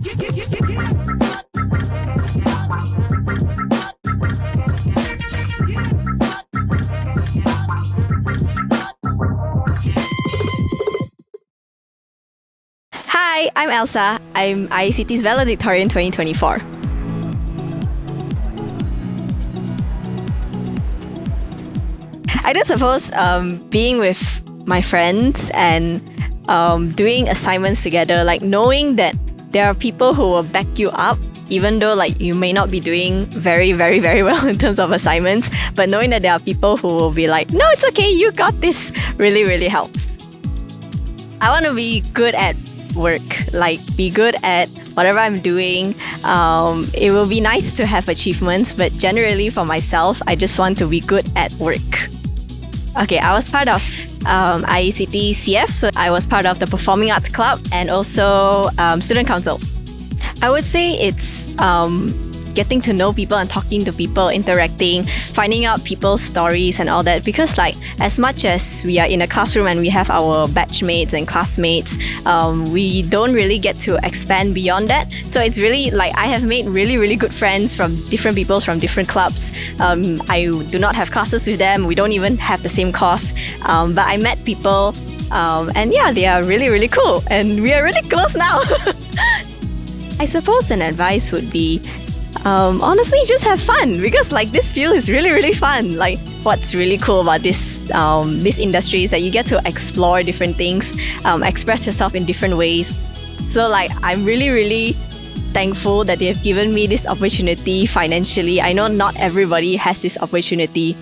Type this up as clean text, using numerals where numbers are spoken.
Hi, I'm Elsa. I'm IACT's Valedictorian 2024. I do suppose being with my friends and doing assignments together, like knowing that there are people who will back you up, even though like you may not be doing very, very, very well in terms of assignments, but knowing that there are people who will be like, no, it's okay, you got this, really, really helps. I want to be good at work, like be good at whatever I'm doing. It will be nice to have achievements, but generally for myself, I just want to be good at work. Okay, I was part of IACT CF, so I was part of the Performing Arts Club and also Student Council. I would say it's getting to know people and talking to people, interacting, finding out people's stories and all that, because like as much as we are in a classroom and we have our batchmates and classmates, we don't really get to expand beyond that. So it's really like I have made really, really good friends from different people from different clubs. I do not have classes with them, we don't even have the same course, but I met people and yeah, they are really, really cool and we are really close now. I suppose an advice would be honestly just have fun, because like this field is really, really fun. Like what's really cool about this industry is that you get to explore different things, express yourself in different ways. So like I'm really, really thankful that they have given me this opportunity financially. I know not everybody has this opportunity,